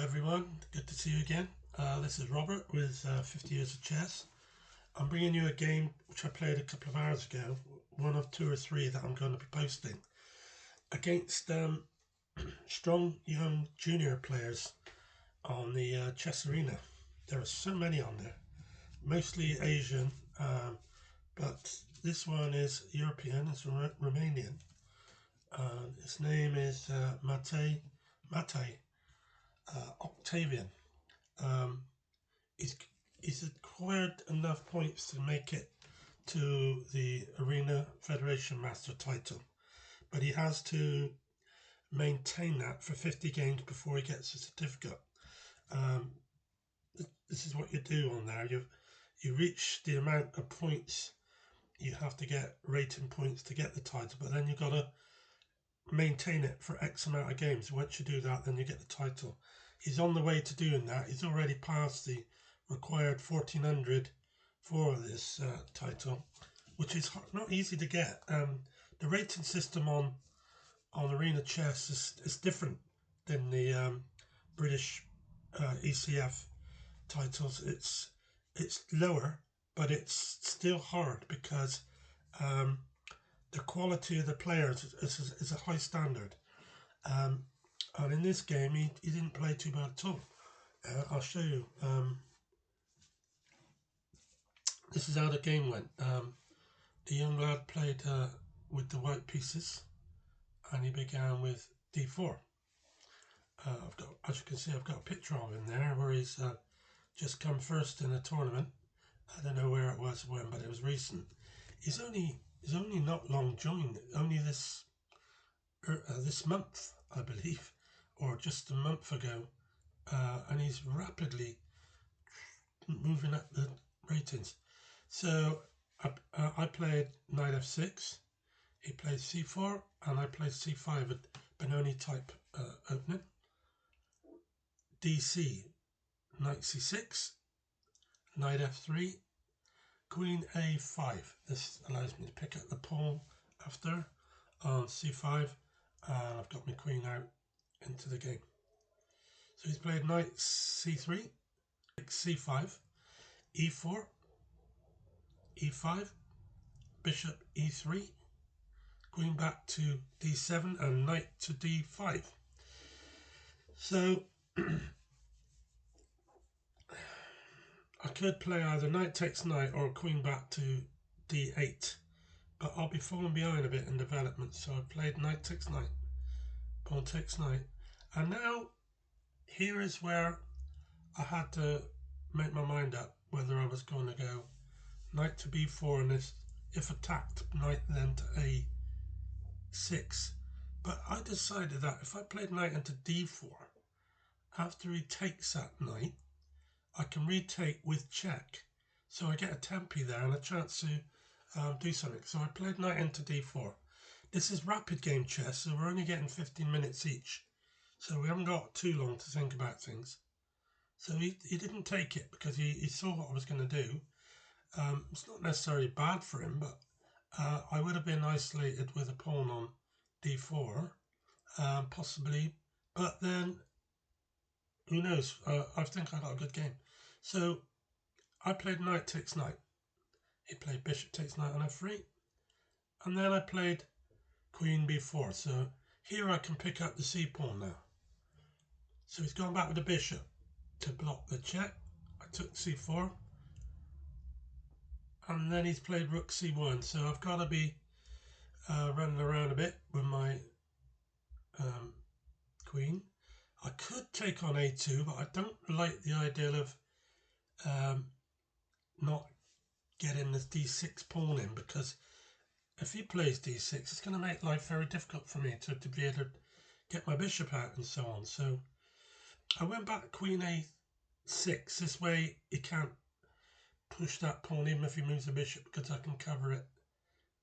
everyone, good to see you again. This is Robert with 50 Years of Chess. I'm bringing you a game which I played a couple of hours ago, one of two or three that I'm going to be posting, against strong young junior players on the chess arena. There are so many on there, mostly Asian, but this one is European, it's Romanian. His name is Matai Octavian. He's acquired enough points to make it to the Arena Federation Master title, but he has to maintain that for 50 games before he gets a certificate. This is what you do on there. You reach the amount of points you have to get, rating points to get the title, but then you've got to maintain it for X amount of games. Once you do that, then you get the title. He's on the way to doing that. He's already passed the required 1400 for this title, which is not easy to get. The rating system on Arena Chess is different than the British ECF titles. It's lower, but it's still hard because the quality of the players is a high standard. And in this game, he didn't play too bad at all. I'll show you. This is how the game went. The young lad played with the white pieces, and he began with d4. As you can see, I've got a picture of him there where he's just come first in a tournament. I don't know where it was when, but it was recent. He's only not long joined. Only this month, I believe, or just a month ago, and he's rapidly moving up the ratings. So I played knight f6, he played c4, and I played c5 at Benoni type opening. dc, knight c6, knight f3, queen a5. This allows me to pick up the pawn after on c5, and I've got my queen out into the game. So he's played knight c3, c5, e4, e5, bishop e3, queen back to d7, and knight to d5. So I could play either knight takes knight or queen back to d8, but I'll be falling behind a bit in development, so I played knight takes knight, pawn takes knight, and now here is where I had to make my mind up whether I was going to go knight to b4 and this, if attacked, knight then to a6. But I decided that if I played knight into d4, after he takes that knight, I can retake with check. So I get a tempi there and a chance to do something. So I played knight into d4. This is rapid game chess, so we're only getting 15 minutes each. So we haven't got too long to think about things. So he didn't take it because he saw what I was going to do. It's not necessarily bad for him, but I would have been isolated with a pawn on d4, possibly. But then, who knows? I think I got a good game. So I played knight takes knight. He played bishop takes knight on f3. And then I played queen b4. So here I can pick up the c pawn now. So he's gone back with the bishop to block the check. I took c4. And then he's played rook c1. So I've got to be running around a bit with my queen. I could take on a2, but I don't like the idea of not getting this d6 pawn in, because if he plays d6, it's going to make life very difficult for me to be able to get my bishop out and so on. So I went back queen a6. This way he can't push that pawn even if he moves the bishop, because I can cover it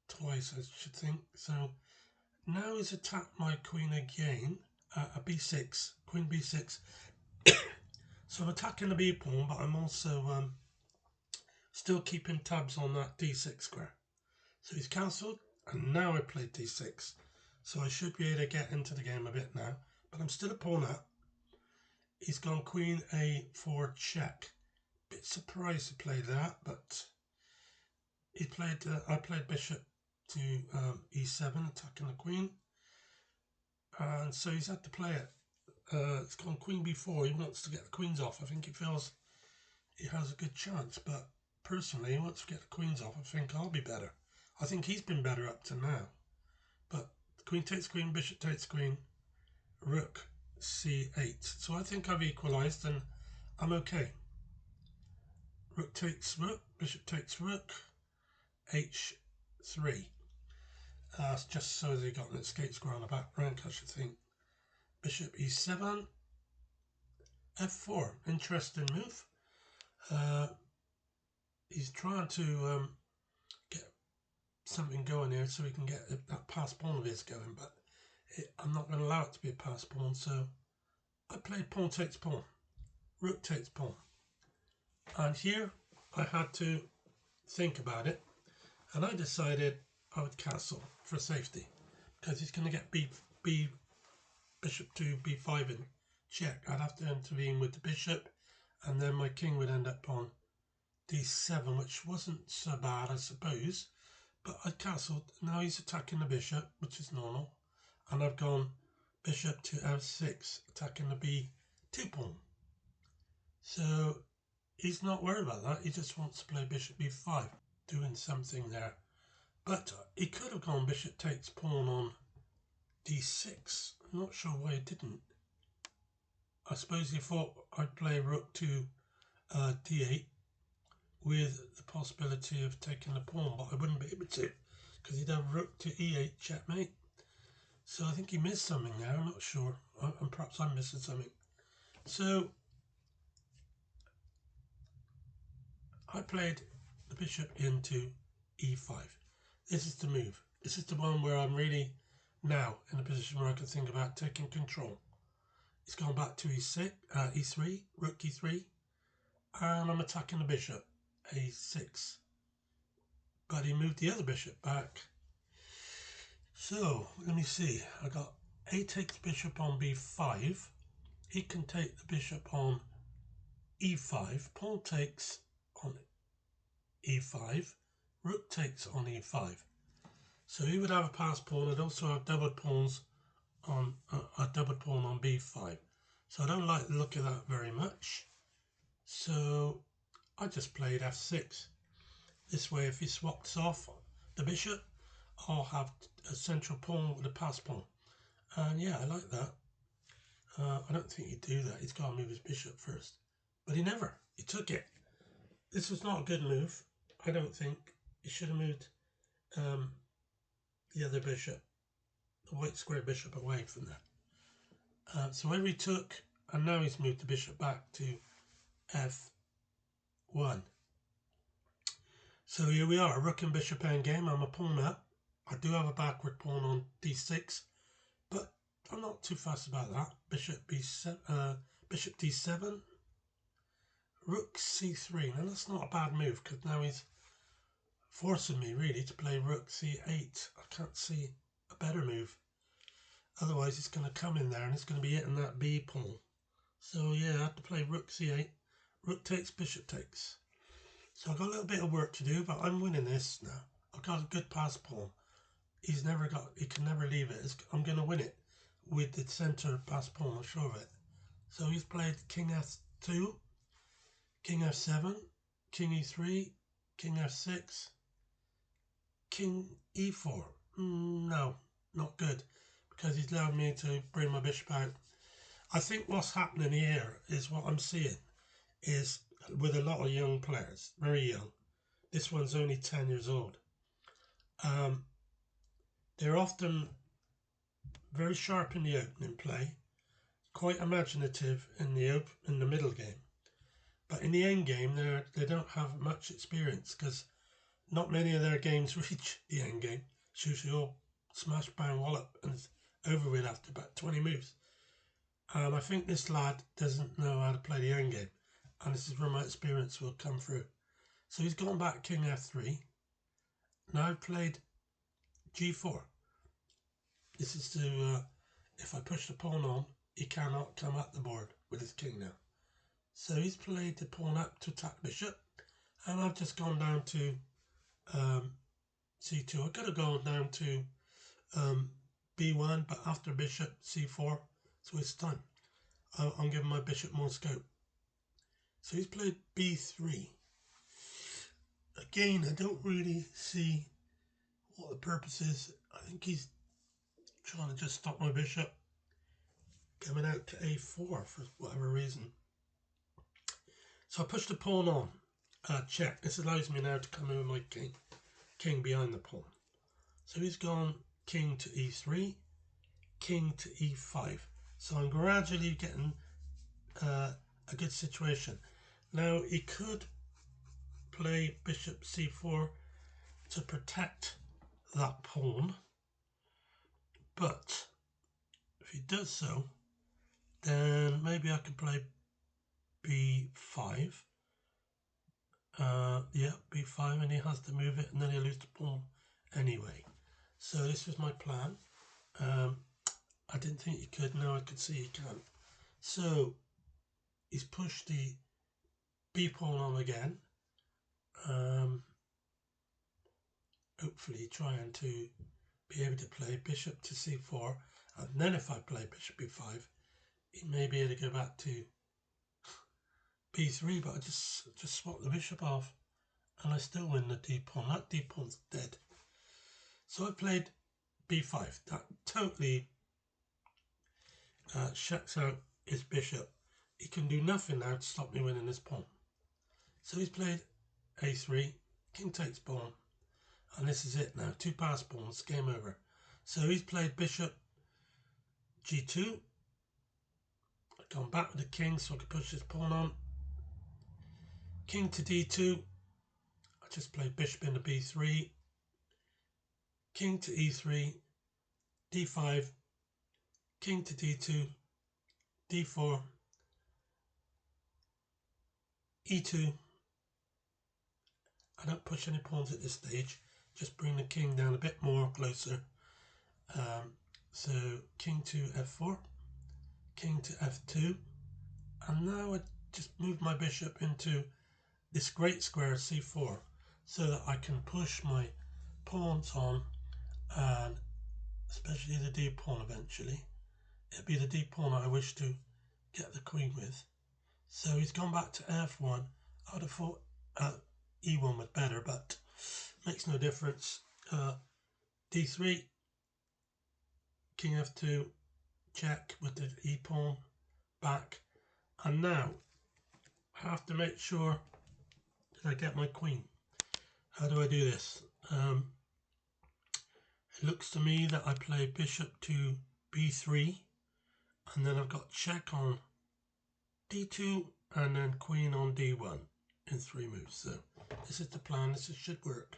twice, I should think. So now he's attacked my queen again at b6, queen b6. So I'm attacking the b pawn, but I'm also still keeping tabs on that d6 square. So he's cancelled, and now I played d6. So I should be able to get into the game a bit now, but I'm still a pawn up. He's gone queen a4 check. Bit surprised to play that, but he played. I played bishop to e7, attacking the queen, and so he's had to play it. It's gone queen b4. He wants to get the queens off. I think he feels he has a good chance, but personally, he wants to get the queens off. I think I'll be better. I think he's been better up to now, but queen takes queen, bishop takes queen, rook c8. So I think I've equalised and I'm okay. Rook takes rook, bishop takes rook, h3. Just so they got an escape square on the back rank, I should think. Bishop e7, f4. Interesting move. He's trying to get something going here so he can get that pass pawn of his going, but I'm not going to allow it to be a pass pawn, so I played pawn takes pawn, rook takes pawn. And here I had to think about it, and I decided I would castle for safety, because he's going to get bishop to b5 in check. I'd have to intervene with the bishop, and then my king would end up on d7, which wasn't so bad, I suppose. But I castled. Now he's attacking the bishop, which is normal, and I've gone bishop to f6, attacking the b2 pawn. So he's not worried about that. He just wants to play bishop b5, doing something there. But he could have gone bishop takes pawn on d6. I'm not sure why he didn't. I suppose he thought I'd play rook to d8 with the possibility of taking the pawn, but I wouldn't be able to, because he'd have rook to e8 checkmate. So I think he missed something there. I'm not sure, and perhaps I'm missing something. So I played the bishop into e5. This is the move. This is the one where I'm really now in a position where I can think about taking control. He's gone back to e6, e3, rook e3, and I'm attacking the bishop, a6. But he moved the other bishop back. So let me see. I got a takes bishop on b5. He can take the bishop on e5. Pawn takes on e5. Rook takes on e5. So he would have a pass pawn. I'd also have doubled pawns on a doubled pawn on b5. So I don't like the look of that very much. So I just played f6. This way, if he swaps off the bishop, I'll have a central pawn with a pass pawn. And yeah, I like that. I don't think he'd do that. He's got to move his bishop first. But he never. He took it. This was not a good move. I don't think. He should have moved the other bishop, the white square bishop, away from that. So he took, and now he's moved the bishop back to f1. So here we are, rook and bishop endgame. I'm a pawn up. I do have a backward pawn on d6, but I'm not too fussed about that. Bishop b7, bishop d7, rook c3. Now that's not a bad move, because now he's forcing me really to play rook c8. I can't see a better move. Otherwise it's going to come in there and it's going to be hitting that b pawn. So yeah, I have to play rook c8. Rook takes, bishop takes. So I've got a little bit of work to do, but I'm winning this now. I've got a good pass pawn. He can never leave it. I'm going to win it with the centre pass pawn, I'm sure of it. So he's played king f2, king f7, king e3, king f6, king e4. No, not good, because he's allowed me to bring my bishop out. I think what's happening here is what I'm seeing is with a lot of young players, very young. This one's only 10 years old. They're often very sharp in the opening play, quite imaginative in the middle game, but in the end game they don't have much experience, because not many of their games reach the end game. It's usually all smash bang wallop and it's over with after about 20 moves. I think this lad doesn't know how to play the end game, and this is where my experience will come through. So he's gone back king f3. Now I've played g4. This is to, if I push the pawn on, he cannot come up the board with his king now. So he's played the pawn up to attack bishop, and I've just gone down to c2. I could have gone down to b1, but after bishop c4, it's a waste of time. I'm giving my bishop more scope. So he's played b3. Again, I don't really see what the purpose is. I think he's trying to just stop my bishop coming out to a4 for whatever reason. So I push the pawn on. Check. This allows me now to come in with my king behind the pawn. So he's gone king to e3, king to e5. So I'm gradually getting a good situation. Now he could play bishop c4 to protect that pawn, but if he does so, then maybe I can play b5. Yeah, b5, and he has to move it, and then he'll lose the pawn anyway. So this was my plan. I didn't think he could. Now I can see he can. So he's pushed the b pawn on again. Hopefully trying to be able to play bishop to c4, and then if I play bishop b5, he may be able to go back to b3, but I just swap the bishop off, and I still win the d pawn. That d pawn's dead. So I played b5. That totally shuts out his bishop. He can do nothing now to stop me winning this pawn. So he's played a3, king takes pawn, and this is it now. 2 passed pawns, game over. So he's played bishop g2. I've gone back with the king so I can push this pawn on. King to d2. I just played bishop into b3. King to e3. d5. King to d2. d4. e2. I don't push any pawns at this stage. Just bring the king down a bit more closer. So king to f4. King to f2. And now I just move my bishop into this great square c4 so that I can push my pawns on, and especially the d pawn eventually. It'll be the d pawn I wish to get the queen with. So he's gone back to f1. I would have thought e1 was better, but makes no difference. d3, king f2, check with the e pawn back. And now I have to make sure that I get my queen. How do I do this? It looks to me that I play bishop to b3, and then I've got check on d2, and then queen on d1 in 3 moves. So this is the plan. This should work.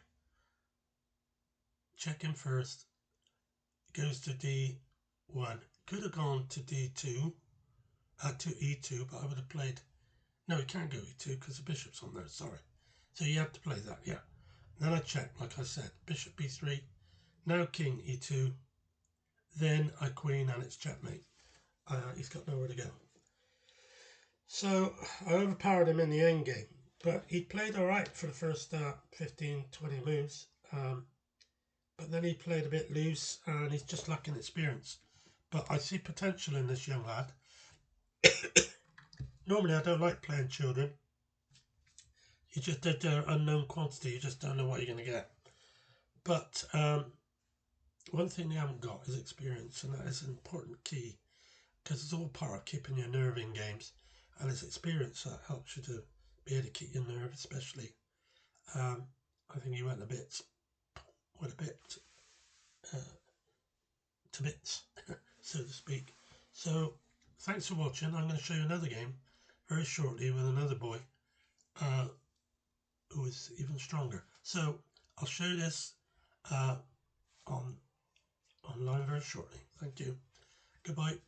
Check him first. Goes to d1. Could have gone to d2, to e2, but I would have played... No, he can't go e2 because the bishop's on there, sorry. So you have to play that, yeah. Then I check, like I said, bishop b3, now king e2, then I queen, and it's checkmate. He's got nowhere to go. So I overpowered him in the end game, but he played all right for the first 15, 20 moves. But then he played a bit loose, and he's just lacking experience. But I see potential in this young lad. Normally I don't like playing children. You just did their unknown quantity. You just don't know what you're going to get. But one thing they haven't got is experience, and that is an important key, because it's all part of keeping your nerve in games, and it's experience that helps you to be able to keep your nerve, especially. I think he went a bit to bits, so to speak. So thanks for watching. I'm going to show you another game very shortly with another boy who is even stronger. So I'll show you this online very shortly. Thank you. Goodbye.